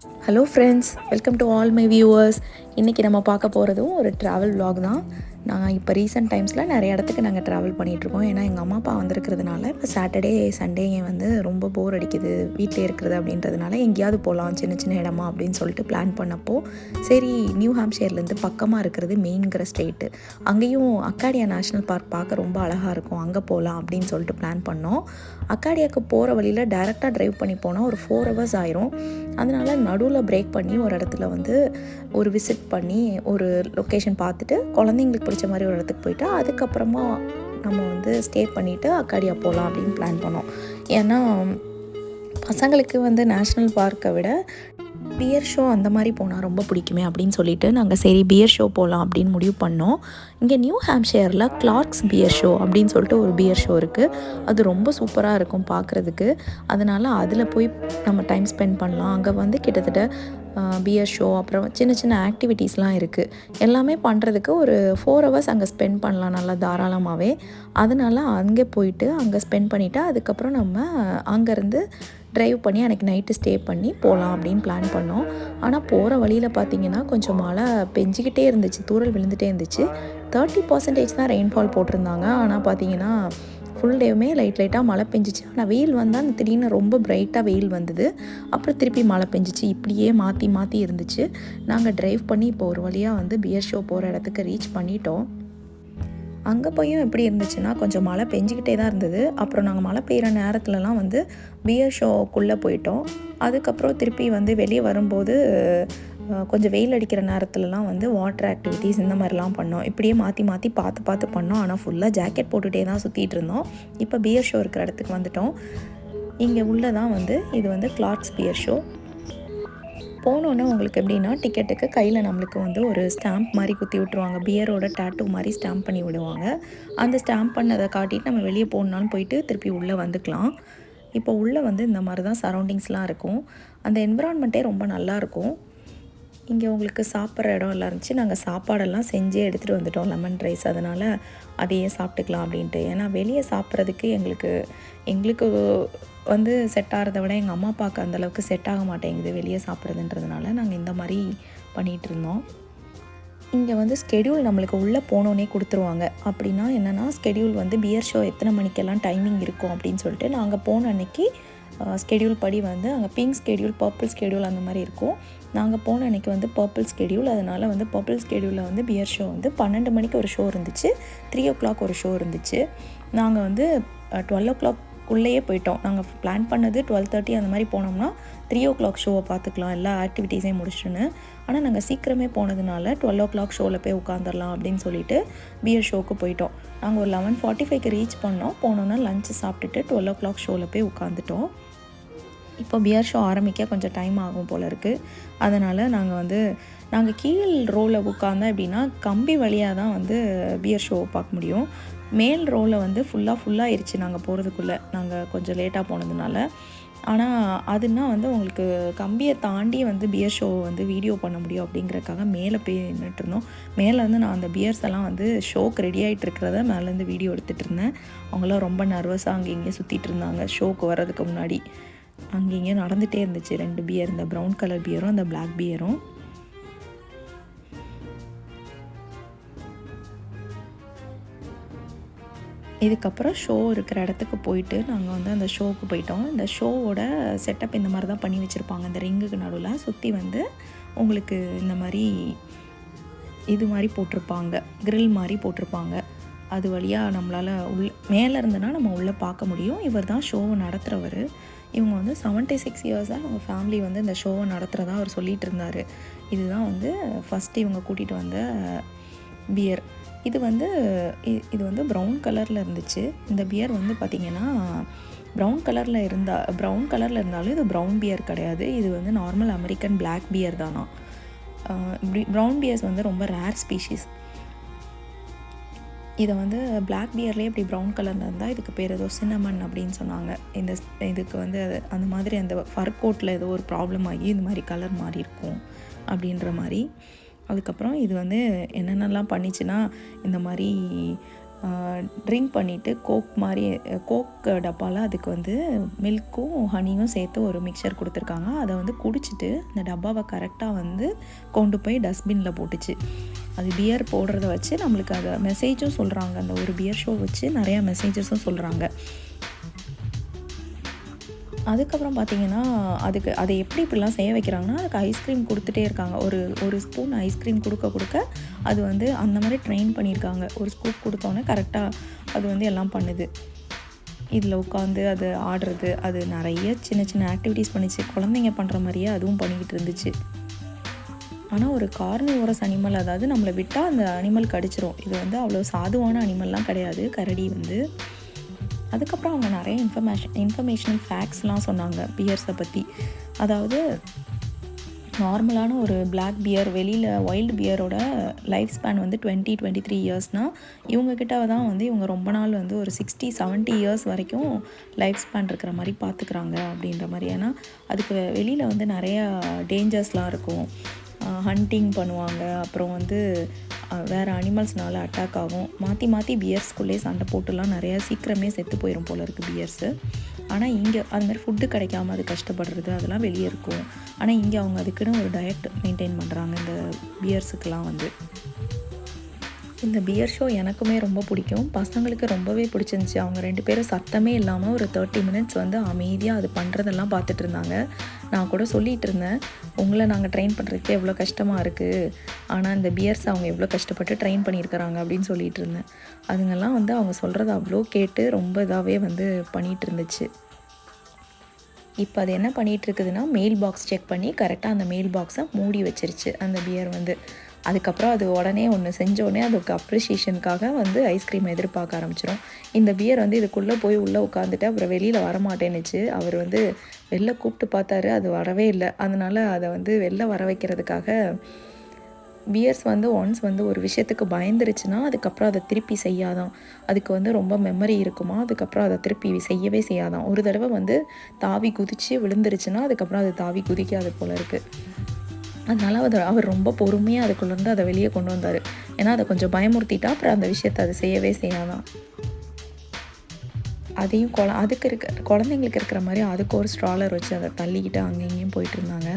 Hello friends, welcome to all my viewers. இன்றைக்கி நம்ம பார்க்க போகிறதும் ஒரு ட்ராவல் vlog தான். நான் இப்போ ரீசெண்ட் டைம்ஸில் நிறைய இடத்துக்கு நாங்கள் ட்ராவல் பண்ணிகிட்ருக்கோம். ஏன்னா எங்கள் அம்மா அப்பா வந்திருக்கிறதுனால இப்போ சாட்டர்டே சண்டே வந்து ரொம்ப போர் அடிக்குது வீட்டிலே இருக்கிறது அப்படின்றதுனால எங்கேயாவது போகலாம் சின்ன சின்ன இடமா அப்படின்னு சொல்லிட்டு பிளான் பண்ணப்போ, சரி நியூ ஹாம்ஷயர்லேருந்து பக்கமாக இருக்கிறது மெயின்கிற ஸ்டேட்டு, அங்கேயும் அக்காடியா நேஷ்னல் பார்க் பார்க்க ரொம்ப அழகாக இருக்கும், அங்கே போகலாம் அப்படின்னு சொல்லிட்டு பிளான் பண்ணோம். அக்காடியாவுக்கு போகிற வழியில் டைரெக்டாக ட்ரைவ் பண்ணி போனால் ஒரு 4 hours ஆயிரும். அதனால் நடுவில் பிரேக் பண்ணி ஒரு இடத்துல வந்து ஒரு விசிட் பண்ணி ஒரு லொக்கேஷன் பார்த்துட்டு குழந்தைங்களுக்கு பிடிச்ச மாதிரி ஒரு இடத்துக்கு போயிட்டு அதுக்கப்புறமா நம்ம வந்து ஸ்டே பண்ணிவிட்டு அக்காடியா போகலாம் அப்படின்னு பிளான் பண்ணோம். ஏன்னா பசங்களுக்கு வந்து நேஷ்னல் பார்க்கை விட பியர் ஷோ அந்த மாதிரி போனால் ரொம்ப பிடிக்குமே அப்படின்னு சொல்லிட்டு நாங்கள் சரி பியர் ஷோ போகலாம் அப்படின்னு முடிவு பண்ணோம். இங்கே நியூ ஹாம்ஷயரில் கிளார்க்ஸ் பியர் ஷோ அப்படின்னு சொல்லிட்டு ஒரு பியர் ஷோ இருக்குது. அது ரொம்ப சூப்பராக இருக்கும் பார்க்குறதுக்கு. அதனால் அதில் போய் நம்ம டைம் ஸ்பெண்ட் பண்ணலாம். அங்கே வந்து கிட்டத்தட்ட பியர் ஷோ அப்புறம் சின்ன சின்ன ஆக்டிவிட்டீஸ்லாம் இருக்குது. எல்லாமே பண்ணுறதுக்கு ஒரு 4 hours அங்கே ஸ்பெண்ட் பண்ணலாம் நல்லா தாராளமாகவே. அதனால் அங்கே போயிட்டு அங்கே ஸ்பெண்ட் பண்ணிவிட்டு அதுக்கப்புறம் நம்ம அங்கேருந்து ட்ரைவ் பண்ணி அன்றைக்கி நைட்டு ஸ்டே பண்ணி போகலாம் அப்படின்னு பிளான் பண்ணோம். ஆனால் போகிற வழியில் பார்த்திங்கன்னா கொஞ்சம் மழை பெஞ்சிக்கிட்டே இருந்துச்சு, தூறல் விழுந்துகிட்டே இருந்துச்சு. 30% தான் ரெயின்ஃபால் போட்டிருந்தாங்க. ஆனால் பார்த்திங்கன்னா ஃபுல் டேவுமே லைட்டாக மழை பெஞ்சிச்சு. ஆனால் வெயில் வந்தால் திடீர்னு ரொம்ப பிரைட்டாக வெயில் வந்தது, அப்புறம் திருப்பி மழை பெஞ்சிச்சு. இப்படியே மாற்றி மாற்றி இருந்துச்சு. நாங்கள் ட்ரைவ் பண்ணி இப்போ ஒரு வழியாக வந்து பியர் ஷோ போகிற இடத்துக்கு ரீச் பண்ணிட்டோம். அங்கே போயும் எப்படி இருந்துச்சுன்னா கொஞ்சம் மழை பெஞ்சிக்கிட்டே தான் இருந்தது. அப்புறம் நாங்கள் மழை பெய்கிற நேரத்துலலாம் வந்து பியர் ஷோக்குள்ளே போயிட்டோம். அதுக்கப்புறம் திருப்பி வந்து வெளியே வரும்போது கொஞ்சம் வெயில் அடிக்கிற நேரத்துலலாம் வந்து வாட்டர் ஆக்டிவிட்டீஸ் இந்த மாதிரிலாம் பண்ணோம். இப்படியே மாற்றி மாற்றி பார்த்து பார்த்து பண்ணோம். ஆனால் ஃபுல்லாக ஜாக்கெட் போட்டுகிட்டே தான் சுற்றிட்டு இருந்தோம். இப்போ பியர் ஷோ இருக்கிற இடத்துக்கு வந்துட்டோம். இங்கே உள்ளே தான் வந்து இது வந்து கிளார்க்ஸ் பியர் ஷோ. போனோன்னே உங்களுக்கு எப்படின்னா டிக்கெட்டுக்கு கையில் நம்மளுக்கு வந்து ஒரு ஸ்டாம்ப் மாதிரி குத்தி விட்ருவாங்க. பியரோட டேட்டூ மாதிரி ஸ்டாம்ப் பண்ணி விடுவாங்க. அந்த ஸ்டாம்ப் பண்ணதை காட்டிட்டு நம்ம வெளியே போகணுன்னாலும் போயிட்டு திருப்பி உள்ளே வந்துக்கலாம். இப்போ உள்ளே வந்து இந்த மாதிரி தான் சரௌண்டிங்ஸ்லாம் இருக்கும். அந்த என்விரான்மெண்ட்டே ரொம்ப நல்லாயிருக்கும். இங்கே உங்களுக்கு சாப்பிட்ற இடம் எல்லாம் இருந்துச்சு. நாங்கள் சாப்பாடெல்லாம் செஞ்சே எடுத்துகிட்டு வந்துட்டோம், லெமன் ரைஸ். அதனால் அதையே சாப்பிட்டுக்கலாம் அப்படின்ட்டு. ஏன்னா வெளியே சாப்பிட்றதுக்கு எங்களுக்கு வந்து செட் ஆகிறத விட எங்கள் அம்மா அப்பாவுக்கு அந்தளவுக்கு செட் ஆக மாட்டேங்குது வெளியே சாப்பிட்றதுன்றதுனால நாங்கள் இந்த மாதிரி பண்ணிகிட்டு இருந்தோம். இங்கே வந்து ஸ்கெடியூல் நம்மளுக்கு உள்ளே போனோன்னே கொடுத்துருவாங்க. அப்படின்னா என்னென்னா ஸ்கெடியூல் வந்து பியர் ஷோ எத்தனை மணிக்கெல்லாம் டைமிங் இருக்கும் அப்படின்னு சொல்லிட்டு நாங்கள் போன அன்றைக்கி ஸ்கெடியூல் படி வந்து அங்கே பிங்க் ஸ்கெடியூல், பர்பிள் ஸ்கெடியூல் அந்த மாதிரி இருக்கும். நாங்கள் போன அன்றைக்கி வந்து பர்பிள் ஸ்கெடியூல். அதனால் வந்து பர்பிள் ஸ்கெடியூலில் வந்து பியர் ஷோ வந்து 12 மணிக்கு ஒரு ஷோ இருந்துச்சு, 3 o'clock ஒரு ஷோ இருந்துச்சு. நாங்கள் வந்து 12 o'clock உள்ளேயே போயிட்டோம். நாங்கள் பிளான் பண்ணது 12:30 அந்த மாதிரி போனோம்னா 3 o'clock ஷோவை பார்த்துக்கலாம் எல்லா ஆக்டிவிட்டீஸையும் முடிச்சுன்னு. ஆனால் நாங்கள் சீக்கிரமே போனதுனால 12 o'clock ஷோவில் போய் உட்காந்துடலாம் அப்படின்னு சொல்லிட்டு பியர் ஷோவுக்கு போயிட்டோம். நாங்கள் ஒரு 11:45க்கு ரீச் பண்ணோம். போனோன்னா லஞ்சு சாப்பிட்டுட்டு 12 o'clock ஷோவில் போய் உட்காந்துட்டோம். இப்போ பியர் ஷோ ஆரம்பிக்க கொஞ்சம் டைம் ஆகும் போல் இருக்குது. அதனால் நாங்கள் கீழ் ரோவில் உட்காந்தோம் அப்படின்னா கம்பி வழியாக தான் வந்து பியர் ஷோவை பார்க்க முடியும். மேல் ரோவில் வந்து ஃபுல்லாகிருச்சு நாங்கள் போகிறதுக்குள்ளே, நாங்கள் கொஞ்சம் லேட்டாக போனதுனால. ஆனால் அதுனா வந்து உங்களுக்கு கம்பியை தாண்டி வந்து பியர் ஷோ வந்து வீடியோ பண்ண முடியும் அப்படிங்கிறதுக்காக மேலே போய் நின்றுட்டுருந்தோம். மேலே வந்து நான் அந்த பியர்ஸ் எல்லாம் வந்து ஷோக்கு ரெடி ஆகிட்டு இருக்கிறத மேலேருந்து வீடியோ எடுத்துகிட்டு இருந்தேன். அவங்களாம் ரொம்ப நர்வஸாக அங்கே இங்கே சுற்றிட்டு இருந்தாங்க. ஷோக்கு வர்றதுக்கு முன்னாடி அங்கே இங்கே நடந்துகிட்டே இருந்துச்சு 2 பியர், இந்த ப்ரௌன் கலர் பியரும் அந்த பிளாக் பியரும். இதுக்கப்புறம் ஷோ இருக்கிற இடத்துக்கு போயிட்டு நாங்கள் வந்து அந்த ஷோவுக்கு போயிட்டோம். இந்த ஷோவோட செட்டப் இந்த மாதிரி தான் பண்ணி வச்சுருப்பாங்க. இந்த ரிங்குக்கு நடுவில் சுற்றி வந்து உங்களுக்கு இந்த மாதிரி இது மாதிரி போட்டிருப்பாங்க, கிரில் மாதிரி போட்டிருப்பாங்க. அது வழியாக நம்மளால் மேலே இருந்தனா நம்ம உள்ளே பார்க்க முடியும். இவர் தான் ஷோவை நடத்துகிறவர். இவங்க வந்து 76 இயர்ஸாக அவங்க ஃபேமிலி வந்து இந்த ஷோவை நடத்துகிறதா அவர் சொல்லிகிட்டு இருந்தார். இதுதான் வந்து ஃபஸ்ட்டு இவங்க கூட்டிகிட்டு வந்த பியர். இது வந்து ப்ரௌன் கலரில் இருந்துச்சு. இந்த பியர் வந்து பார்த்திங்கன்னா ப்ரௌன் கலரில் இருந்தாலும் இது ப்ரௌன் பியர் கிடையாது. இது வந்து நார்மல் அமெரிக்கன் பிளாக் பியர் தானா. ப்ரௌன் பியர்ஸ் வந்து ரொம்ப ரேர் ஸ்பீஷீஸ். இதை வந்து பிளாக் பியர்லேயே இப்படி ப்ரௌன் கலரில் இருந்தால் இதுக்கு பேர் ஏதோ சின்னமன் அப்படின்னு சொன்னாங்க. இதுக்கு வந்து அந்த மாதிரி அந்த ஃபர் கோட்டில் ஏதோ ஒரு ப்ராப்ளம் ஆகி இந்த மாதிரி கலர் மாறி இருக்கும் அப்படின்ற மாதிரி. அதுக்கப்புறம் இது வந்து என்னென்னலாம் பண்ணிச்சுன்னா இந்த மாதிரி ட்ரிங்க் பண்ணிவிட்டு கோக் மாதிரி கோக் டப்பாவில் அதுக்கு வந்து மில்க்கும் ஹனியும் சேர்த்து ஒரு மிக்சர் கொடுத்துருக்காங்க. அதை வந்து குடிச்சிட்டு அந்த டப்பாவை கரெக்டாக வந்து கொண்டு போய் டஸ்ட்பினில் போட்டுச்சு. அது பியர் போடுறத வச்சு நம்மளுக்கு அதை மெசேஜும் சொல்கிறாங்க. அந்த ஒரு பியர் ஷோ வச்சு நிறையா மெசேஜஸும் சொல்கிறாங்க. அதுக்கப்புறம் பார்த்திங்கன்னா அதை எப்படி இப்படிலாம் செய்ய வைக்கிறாங்கன்னா, அதுக்கு ஐஸ்கிரீம் கொடுத்துட்டே இருக்காங்க. ஒரு ஸ்பூன் ஐஸ்கிரீம் கொடுக்க அது வந்து அந்த மாதிரி ட்ரெயின் பண்ணியிருக்காங்க. ஒரு ஸ்கூப் கொடுத்தோன்னே கரெக்டாக அது வந்து எல்லாம் பண்ணுது. இதில் உட்காந்து அது ஆடுறது, அது நிறைய சின்ன சின்ன ஆக்டிவிட்டீஸ் பண்ணிச்சு. குழந்தைங்க பண்ணுற மாதிரியே அதுவும் பண்ணிக்கிட்டு இருந்துச்சு. ஆனால் ஒரு கார்னிவோரஸ் அனிமல், அதாவது நம்மளை விட்டால் அந்த அனிமல் கடிச்சிரும். இது வந்து அவ்வளோ சாதுவான அனிமல்லாம் கிடையாது கரடி வந்து. அதுக்கப்புறம் அவங்க நிறைய இன்ஃபர்மேஷனல் ஃபேக்ட்ஸ்லாம் சொன்னாங்க பியர்ஸை பற்றி. அதாவது நார்மலான ஒரு பிளாக் பியர், வெளியில் வைல்டு பியரோட லைஃப் ஸ்பேன் வந்து 20-23 இயர்ஸ்னால், இவங்கக்கிட்ட தான் வந்து இவங்க ரொம்ப நாள் வந்து ஒரு 60-70 இயர்ஸ் வரைக்கும் லைஃப் ஸ்பேன் இருக்கிற மாதிரி பார்த்துக்குறாங்க அப்படின்ற மாதிரி. ஏன்னா அதுக்கு வெளியில் வந்து நிறையா டேஞ்சர்ஸ்லாம் இருக்கும். ஹண்டிங் பண்ணுவாங்க, அப்புறம் வந்து வேறு அனிமல்ஸ்னால அட்டாக் ஆகும். மாற்றி பியர்ஸ்குள்ளே சண்டை போட்டுலாம் நிறையா சீக்கிரமே செத்து போயிடும் போல் இருக்குது பியர்ஸு. ஆனால் இங்கே அதுமாதிரி ஃபுட்டு கிடைக்காம அது கஷ்டப்படுறது அதெல்லாம் வெளியே இருக்கும். ஆனால் இங்கே அவங்க அதுக்குன்னு ஒரு டயட் மெயின்டைன் பண்ணுறாங்க இந்த பியர்ஸுக்கெலாம் வந்து. இந்த பியர் ஷோ எனக்குமே ரொம்ப பிடிக்கும், பசங்களுக்கு ரொம்பவே பிடிச்சிருந்துச்சி. அவங்க 2 பேரும் சத்தமே இல்லாமல் ஒரு 30 மினிட்ஸ் வந்து அமைதியாக அது பண்ணுறதெல்லாம் பார்த்துட்டு இருந்தாங்க. நான் கூட சொல்லிகிட்டு இருந்தேன், உங்களை நாங்கள் ட்ரெயின் பண்ணுறதுக்கே எவ்வளோ கஷ்டமாக இருக்குது, ஆனால் இந்த பியர்ஸ் அவங்க எவ்வளோ கஷ்டப்பட்டு ட்ரெயின் பண்ணியிருக்கிறாங்க அப்படின்னு சொல்லிகிட்டு இருந்தேன். அதுங்கெல்லாம் வந்து அவங்க சொல்கிறத அவ்வளோ கேட்டு ரொம்ப இதாகவே வந்து பண்ணிகிட்டு இருந்துச்சு. இப்போ அது என்ன பண்ணிகிட்ருக்குதுன்னா, மெயில் பாக்ஸ் செக் பண்ணி கரெக்டாக அந்த மெயில் பாக்ஸை மூடி வச்சிருச்சு அந்த பியர் வந்து. அதுக்கப்புறம் அது உடனே ஒன்று செஞ்சோடனே அதுக்கு அப்ரிஷியேஷனுக்காக வந்து ஐஸ்கிரீம் எதிர்பார்க்க ஆரம்பிச்சிடும். இந்த பியர் வந்து இதுக்குள்ளே போய் உள்ளே உட்காந்துட்டு அப்புறம் வெளியில் வரமாட்டேன்னுச்சு. அவர் வந்து வெளில கூப்பிட்டு பார்த்தாரு, அது வரவே இல்லை. அதனால் அதை வந்து வெளில வர வைக்கிறதுக்காக பியர்ஸ் வந்து ஒன்ஸ் வந்து ஒரு விஷயத்துக்கு பயந்துருச்சுன்னா அதுக்கப்புறம் அதை திருப்பி செய்யாதான். அதுக்கு வந்து ரொம்ப மெமரி இருக்குமா, அதுக்கப்புறம் அதை திருப்பி செய்யவே செய்யாதான். ஒரு தடவை வந்து தாவி குதித்து விழுந்துருச்சுன்னா அதுக்கப்புறம் அது தாவி குதிக்காது போல் இருக்குது. அதனால் அவர் ரொம்ப பொறுமையாக அதுக்குள்ளேருந்து அதை வெளியே கொண்டு வந்தார். ஏன்னா அதை கொஞ்சம் பயமுறுத்திட்டா அப்புறம் அந்த விஷயத்தை அது செய்யவே செய்யாதான். அதையும் அதுக்கு குழந்தைங்களுக்கு இருக்கிற மாதிரி அதுக்கு ஒரு ஸ்ட்ராலர் வச்சு அதை தள்ளிக்கிட்டு அங்கே இங்கேயும் போயிட்டு இருந்தாங்க.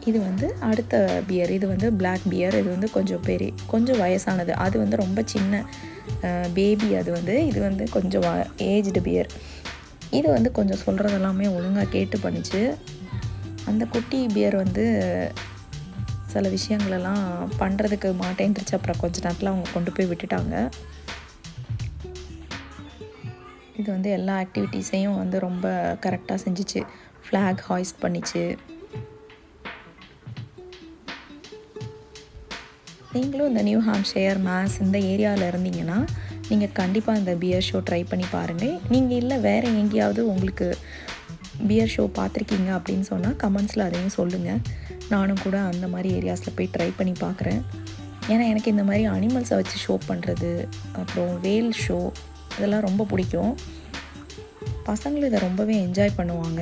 இது வந்து அடுத்த பியர், இது வந்து பிளாக் பியர். இது வந்து கொஞ்சம் வயசானது. அது வந்து ரொம்ப சின்ன பேபி. அது வந்து இது வந்து கொஞ்சம் ஏஜ்டு பியர். இது வந்து கொஞ்சம் சொல்கிறது எல்லாமே ஒழுங்காக கேட்டு பண்ணிச்சு. அந்த குட்டி பியர் வந்து சில விஷயங்களெல்லாம் பண்ணுறதுக்கு மாட்டேன்ருச்சு. அப்புறம் கொஞ்ச நேரத்தில் அவங்க கொண்டு போய் விட்டுட்டாங்க. இது வந்து எல்லா ஆக்டிவிட்டீஸையும் வந்து ரொம்ப கரெக்டாக செஞ்சிச்சு. ஃப்ளாக் ஹாய்ஸ்ட் பண்ணிச்சு. நீங்களும் இந்த நியூ ஹாம்ப்ஷயர், மாஸ் இந்த ஏரியாவில் இருந்தீங்கன்னா நீங்கள் கண்டிப்பாக இந்த பியர் ஷோ ட்ரை பண்ணி பாருங்கள். நீங்கள் இல்லை வேறு எங்கேயாவது உங்களுக்கு பியர் ஷோ பார்த்துருக்கீங்க அப்படின்னு சொன்னால் கமெண்ட்ஸில் அதையும் சொல்லுங்கள். நானும் கூட அந்த மாதிரி ஏரியாஸில் போய் ட்ரை பண்ணி பார்க்குறேன். ஏன்னா எனக்கு இந்த மாதிரி அனிமல்ஸை வச்சு ஷோ பண்ணுறது, அப்புறம் வேல் ஷோ இதெல்லாம் ரொம்ப பிடிக்கும். பசங்களும் இதை ரொம்பவே என்ஜாய் பண்ணுவாங்க.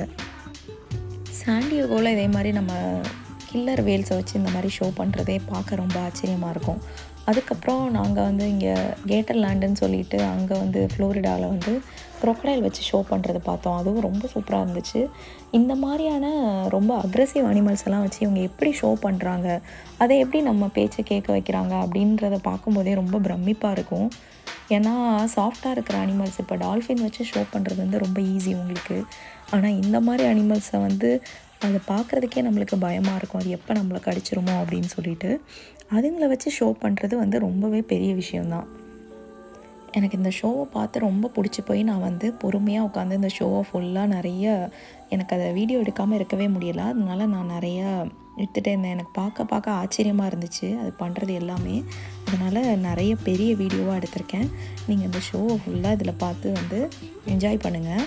சாண்டியோகோவில் இதே மாதிரி நம்ம கில்லர் வேல்ஸை வச்சு இந்த மாதிரி ஷோ பண்ணுறதே பார்க்க ரொம்ப ஆச்சரியமாக இருக்கும். அதுக்கப்புறம் நாங்கள் வந்து இங்கே கேட்டர்லேண்டுன்னு சொல்லிட்டு அங்கே வந்து ஃப்ளோரிடாவில் வந்து க்ரொக்கடைல் வச்சு ஷோ பண்ணுறது பார்த்தோம். அதுவும் ரொம்ப சூப்பராக இருந்துச்சு. இந்த மாதிரியான ரொம்ப அக்ரெசிவ் அனிமல்ஸ் எல்லாம் வச்சு இவங்க எப்படி ஷோ பண்ணுறாங்க, அதை எப்படி நம்ம பேச்சை கேட்க வைக்கிறாங்க அப்படின்றத பார்க்கும்போதே ரொம்ப பிரமிப்பாக இருக்கும். ஏன்னா சாஃப்டாக இருக்கிற அனிமல்ஸ், இப்போ டால்ஃபின் வச்சு ஷோ பண்ணுறது வந்து ரொம்ப ஈஸி உங்களுக்கு. ஆனால் இந்த மாதிரி அனிமல்ஸை வந்து அதை பார்க்குறதுக்கே நம்மளுக்கு பயமாக இருக்கும், அது எப்போ நம்மளை கடிச்சிருமோ அப்படின்னு சொல்லிட்டு. அதுங்களை வச்சு ஷோ பண்ணுறது வந்து ரொம்பவே பெரிய விஷயந்தான். எனக்கு இந்த ஷோவை பார்த்து ரொம்ப பிடிச்சி போய் நான் வந்து பொறுமையாக உட்காந்து இந்த ஷோவை ஃபுல்லாக எனக்கு அதை வீடியோ எடுக்காமல் இருக்கவே முடியலை. அதனால நான் நிறையா எடுத்துகிட்டே இருந்தேன். எனக்கு பார்க்க ஆச்சரியமாக இருந்துச்சு அது பண்ணுறது எல்லாமே. அதனால் நிறைய பெரிய வீடியோவாக எடுத்திருக்கேன். நீங்கள் இந்த ஷோவை ஃபுல்லாக இதில் பார்த்து வந்து என்ஜாய் பண்ணுங்கள்.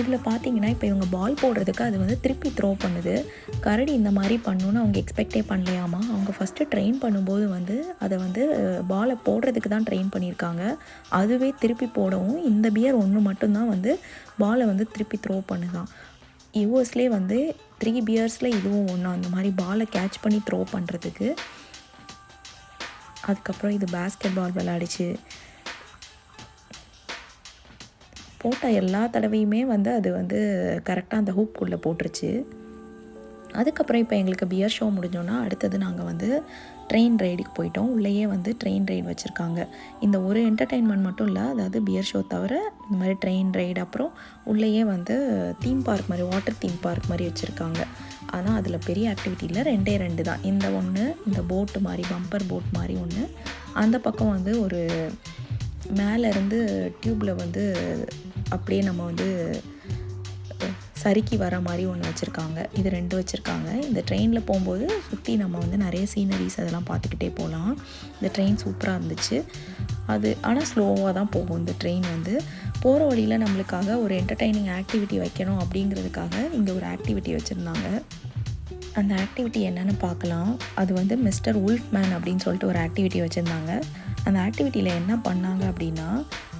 இதில் பார்த்தீங்கன்னா இப்போ இவங்க பால் போடுறதுக்கு அது வந்து திருப்பி த்ரோ பண்ணுது. கரடி இந்த மாதிரி பண்ணணுன்னு அவங்க எக்ஸ்பெக்டே பண்ணலையாமா. அவங்க ஃபஸ்ட்டு ட்ரெயின் பண்ணும்போது வந்து அதை வந்து பாலை போடுறதுக்கு தான் ட்ரெயின் பண்ணியிருக்காங்க. அதுவே திருப்பி போடவும் இந்த பியர் ஒன்று மட்டும்தான் வந்து பாலை வந்து திருப்பி த்ரோ பண்ணுதான். யூஎஸ்லேயே வந்து 3 பியர்ஸில் இதுவும் ஒன்று, அந்த மாதிரி பாலை கேட்ச் பண்ணி த்ரோ பண்ணுறதுக்கு. அதுக்கப்புறம் இது பேஸ்கெட் பால் விளையாடிச்சு. போட்ட எல்லா தடவையுமே வந்து அது வந்து கரெக்டாக அந்த ஹூப்புக்குள்ளே போட்டுருச்சு. அதுக்கப்புறம் இப்போ எங்களுக்கு பியர் ஷோ முடிஞ்சோன்னா அடுத்தது நாங்கள் வந்து ட்ரெயின் ரைடுக்கு போயிட்டோம். உள்ளேயே வந்து ட்ரெயின் ரைடு வச்சுருக்காங்க. இந்த ஒரு என்டர்டெயின்மெண்ட் மட்டும் இல்லை, அதாவது பியர் ஷோ தவிர இந்த மாதிரி ட்ரெயின் ரைடு, அப்புறம் உள்ளேயே வந்து தீம் பார்க் மாதிரி, வாட்டர் தீம் பார்க் மாதிரி வச்சுருக்காங்க. ஆனால் அதில் பெரிய ஆக்டிவிட்டி இல்லை, 2 தான். இந்த ஒன்று, இந்த போட்டு மாதிரி, பம்பர் போட் மாதிரி ஒன்று, அந்த பக்கம் வந்து ஒரு மேலேருந்து டியூப்பில் வந்து அப்படியே நம்ம வந்து சறுக்கி வர மாதிரி ஒன்று வச்சுருக்காங்க. இது 2 வச்சுருக்காங்க. இந்த ட்ரெயினில் போகும்போது சுற்றி நம்ம வந்து நிறைய சீனரிஸ் அதெல்லாம் பார்த்துக்கிட்டே போகலாம். இந்த ட்ரெயின் சூப்பராக இருந்துச்சு. அது ஆனால் ஸ்லோவாக தான் போகும் இந்த ட்ரெயின் வந்து. போகிற வழியில் நம்மளுக்காக ஒரு என்டர்டெய்னிங் ஆக்டிவிட்டி வைக்கணும் அப்படிங்கிறதுக்காக இங்கே ஒரு ஆக்டிவிட்டி வச்சுருந்தாங்க. அந்த ஆக்டிவிட்டி என்னென்னு பார்க்கலாம். அது வந்து மிஸ்டர் உல்ஃப் மேன் அப்படின்னு சொல்லிட்டு ஒரு ஆக்டிவிட்டி வச்சுருந்தாங்க. அந்த ஆக்டிவிட்டியில் என்ன பண்ணாங்க அப்படின்னா,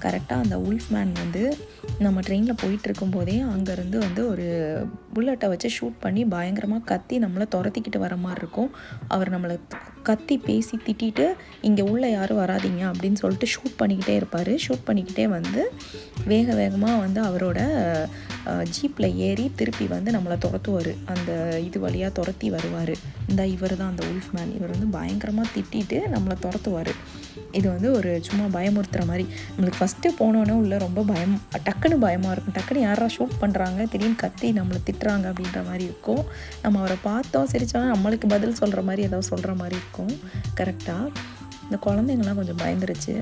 கரெக்டாக அந்த உல்ஃப் மேன் வந்து நம்ம ட்ரெயினில் போயிட்டுருக்கும்போதே அங்கேருந்து வந்து ஒரு புல்லட்டை வச்சு ஷூட் பண்ணி பயங்கரமாக கத்தி நம்மளை துரத்திக்கிட்டு வர மாதிரி இருக்கும். அவர் நம்மளை கத்தி பேசி திட்டிட்டு இங்கே உள்ள யாரும் வராதிங்க அப்படின்னு சொல்லிட்டு ஷூட் பண்ணிக்கிட்டே இருப்பார். ஷூட் பண்ணிக்கிட்டே வந்து வேகமாக வந்து அவரோட ஜீப்பில் ஏறி திருப்பி வந்து நம்மளை துரத்துவார். அந்த இது வழியாக துரத்தி வருவார். இவர் தான் அந்த உல்ஃப் மேன். இவர் வந்து பயங்கரமாக திட்டிட்டு நம்மளை துரத்துவார். இது வந்து ஒரு சும்மா பயமுறுத்துகிற மாதிரி. நம்மளுக்கு ஃபஸ்ட்டு போனோன்னே உள்ள ரொம்ப டக்குன்னு பயமாக இருக்கும். டக்குன்னு யாரா ஷூட் பண்ணுறாங்க, திடீர்னு கத்தி நம்மளை திட்டுறாங்க அப்படின்ற மாதிரி இருக்கும். நம்ம அவரை பார்த்தோம் சிரித்தாலும் நம்மளுக்கு பதில் சொல்கிற மாதிரி ஏதாவது சொல்கிற மாதிரி இருக்கும். கரெக்டாக இந்த குழந்தைங்கள்லாம் கொஞ்சம் பயந்துருச்சு.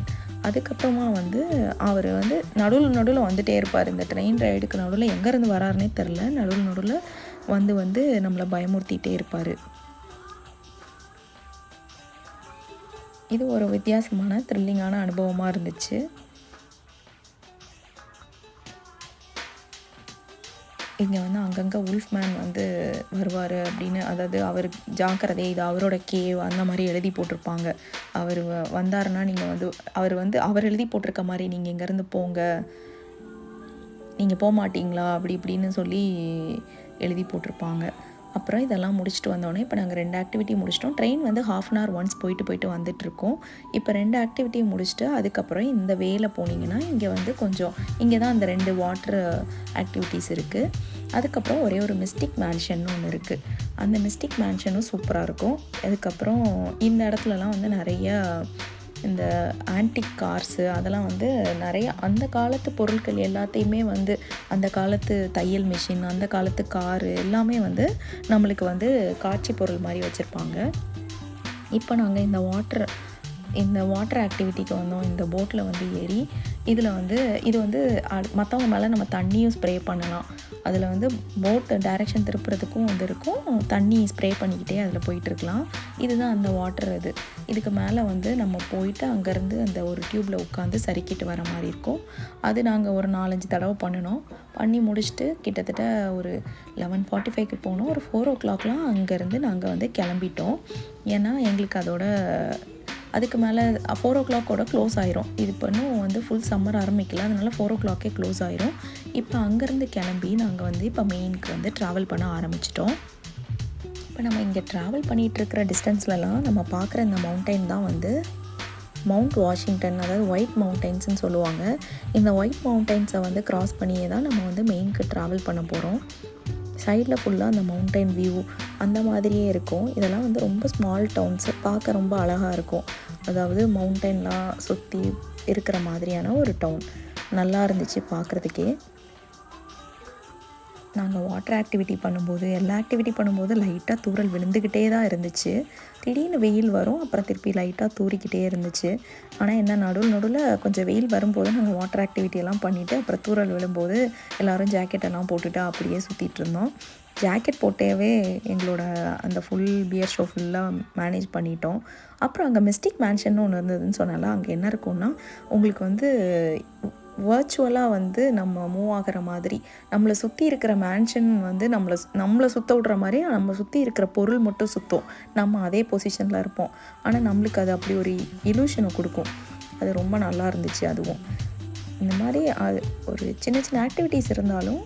அதுக்கப்புறமா வந்து அவர் வந்து நடுவில் வந்துகிட்டே இருப்பார். இந்த ட்ரெயின் ரைடுக்கு நடுவில் எங்கேருந்து வராருன்னே தெரில. நடுவில் வந்து நம்மளை பயமுறுத்திகிட்டே இருப்பார். இது ஒரு வித்தியாசமான த்ரில்லிங்கான அனுபவமாக இருந்துச்சு. இங்கே வந்து அங்கங்கே உல்ஃப் மேன் வந்து வருவார் அப்படின்னு, அதாவது அவர் ஜாக்கிரதை, இது அவரோட கேவ் அந்த மாதிரி எழுதி போட்டிருப்பாங்க. அவர் வந்தாருன்னா நீங்கள் வந்து அவர் எழுதி போட்டிருக்க மாதிரி நீங்கள் இங்கேருந்து போங்க, நீங்கள் போக மாட்டிங்களா அப்படி இப்படின்னு சொல்லி எழுதி போட்டிருப்பாங்க. அப்புறம் இதெல்லாம் முடிச்சுட்டு வந்தோடனே இப்போ நாங்கள் 2 ஆக்டிவிட்டி முடிச்சிட்டோம். ட்ரெயின் வந்து 1/2 hour ஒன்ஸ் போயிட்டு வந்துட்டுருக்கோம். இப்போ 2 ஆக்டிவிட்டியை முடிச்சுட்டு அதுக்கப்புறம் இந்த வேல போனீங்கன்னா இங்கே வந்து கொஞ்சம் இங்கே தான் அந்த 2 வாட்டர் ஆக்டிவிட்டீஸ் இருக்குது. அதுக்கப்புறம் ஒரே ஒரு மிஸ்டிக் மேன்ஷன் ஒன்று இருக்குது. அந்த மிஸ்டிக் மேன்ஷனும் சூப்பராக இருக்கும். அதுக்கப்புறம் இந்த இடத்துலலாம் வந்து நிறையா இந்த ஆன்டிக் கார்ஸு அதெல்லாம் வந்து நிறைய அந்த காலத்து பொருட்கள் எல்லாத்தையுமே வந்து அந்த காலத்து தையல் மிஷின், அந்த காலத்து காரு எல்லாமே வந்து நம்மளுக்கு வந்து காட்சி பொருள் மாதிரி வச்சுருப்பாங்க. இப்போ நாங்கள் இந்த வாட்டர் ஆக்டிவிட்டிக்கு வந்தோம். இந்த போட்டில் வந்து ஏறி இதில் வந்து இது வந்து மற்றவங்க மேலே நம்ம தண்ணியும் ஸ்ப்ரே பண்ணலாம். அதில் வந்து போட்டு டைரெக்ஷன் திருப்புறதுக்கும் வந்து இருக்கும், தண்ணி ஸ்ப்ரே பண்ணிக்கிட்டே அதில் போயிட்டுருக்கலாம். இதுதான் அந்த வாட்டர். இதுக்கு மேலே வந்து நம்ம போயிட்டு அங்கேருந்து அந்த ஒரு டியூப்பில் உட்காந்து சறுக்கிட்டு வர மாதிரி இருக்கும். அது நாங்கள் ஒரு 4-5 தடவை பண்ணி முடிச்சுட்டு கிட்டத்தட்ட ஒரு 11:45க்கு போனோம். ஒரு 4 o'clockலாம் அங்கேருந்து நாங்கள் வந்து கிளம்பிட்டோம். ஏன்னா எங்களுக்கு அதுக்கு மேலே 4 o'clock க்ளோஸ் ஆயிரும். இது இப்போ இன்னும் வந்து ஃபுல் சம்மர் ஆரம்பிக்கல, அதனால 4 o'clock க்ளோஸ் ஆயிரும். இப்போ அங்கேருந்து கிளம்பி நாங்கள் வந்து இப்போ மெயினுக்கு வந்து ட்ராவல் பண்ண ஆரம்பிச்சிட்டோம். இப்போ நம்ம இங்கே ட்ராவல் பண்ணிகிட்ருக்கிற டிஸ்டன்ஸ்லலாம் நம்ம பார்க்குற இந்த மவுண்டைன் தான் வந்து மவுண்ட் வாஷிங்டன், அதாவது ஒயிட் மவுண்டைன்ஸ்னு சொல்லுவாங்க. இந்த ஒயிட் மவுண்டைன்ஸை வந்து க்ராஸ் பண்ணியே தான் நம்ம வந்து மெயினுக்கு ட்ராவல் பண்ண போகிறோம். சைடில் ஃபுல்லாக அந்த மவுண்டைன் வியூ அந்த மாதிரியே இருக்கும். இதெல்லாம் வந்து ரொம்ப ஸ்மால் டவுன்ஸு, பார்க்க ரொம்ப அழகாக இருக்கும். அதாவது மவுண்டைன்லாம் சுற்றி இருக்கிற மாதிரியான ஒரு டவுன். நல்லா இருந்துச்சு பார்க்குறதுக்கே. நாங்கள் வாட்டர் ஆக்டிவிட்டி பண்ணும்போது, எல்லா ஆக்டிவிட்டி பண்ணும்போது லைட்டாக தூறல் விழுந்துக்கிட்டே தான் இருந்துச்சு. திடீர்னு வெயில் வரும், அப்புறம் திருப்பி லைட்டாக தூறிக்கிட்டே இருந்துச்சு. ஆனால் என்ன நடுவில் கொஞ்சம் வெயில் வரும்போது நாங்கள் வாட்டர் ஆக்டிவிட்டியெல்லாம் பண்ணிவிட்டு அப்புறம் தூறல் விழும்போது எல்லோரும் ஜாக்கெட்டெல்லாம் போட்டுட்டு அப்படியே சுற்றிட்டு இருந்தோம். ஜாக்கெட் போட்டேவே எங்களோட அந்த ஃபுல் பியர் ஷோ ஃபுல்லாக மேனேஜ் பண்ணிட்டோம். அப்புறம் அங்கே மிஸ்டிக் மேன்ஷன் ஒன்று இருந்ததுன்னு சொன்னால, அங்கே என்ன இருக்கும்னா உங்களுக்கு வந்து வர்ச்சுவலாக வந்து நம்ம மூவ் ஆகிற மாதிரி, நம்மளை சுற்றி இருக்கிற மேன்ஷன் வந்து நம்மளை சுற்ற விட்ற மாதிரி நம்ம சுற்றி இருக்கிற பொருள் மட்டும் சுற்றும், நம்ம அதே பொசிஷனில் இருப்போம். ஆனால் நம்மளுக்கு அது அப்படி ஒரு இலூஷனை கொடுக்கும். அது ரொம்ப நல்லா இருந்துச்சு. அதுவும் இந்த மாதிரி ஒரு சின்ன சின்ன ஆக்டிவிட்டீஸ் இருந்தாலும்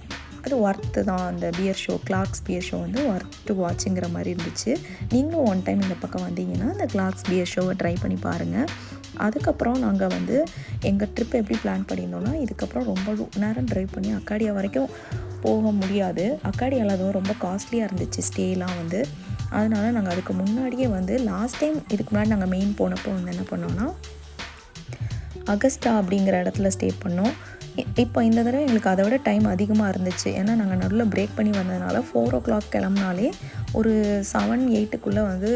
அது ஒர்த்து தான். அந்த bear show, Clarks bear show வந்து ஒர்த் டு வாட்சிங்கிற மாதிரி இருந்துச்சு. நீங்களும் ஒன் டைம் இந்த பக்கம் வந்தீங்கன்னா அந்த கிளார்க்ஸ் பியர் ஷோவை ட்ரை பண்ணி பாருங்கள். அதுக்கப்புறம் நாங்கள் வந்து எங்கள் ட்ரிப் எப்படி பிளான் பண்ணியிருந்தோன்னா, இதுக்கப்புறம் ரொம்ப நேரம் ட்ரைவ் பண்ணி அக்காடியா வரைக்கும் போக முடியாது. அக்காடியாவில் அதுவும் ரொம்ப காஸ்ட்லியாக இருந்துச்சு ஸ்டேலாம் வந்து. அதனால் நாங்கள் அதுக்கு முன்னாடியே வந்து லாஸ்ட் டைம் இதுக்கு முன்னாடி நாங்கள் மெயின் போனப்போ வந்து என்ன பண்ணோன்னா, அகஸ்டா அப்படிங்கிற இடத்துல ஸ்டே பண்ணோம். இப்போ இந்த தடவை எங்களுக்கு அதை விட டைம் அதிகமாக இருந்துச்சு. ஏன்னா நாங்கள் நடுவில் பிரேக் பண்ணி வந்ததுனால 4 o'clock கிளம்புனாலே ஒரு 7-8க்குள்ளே வந்து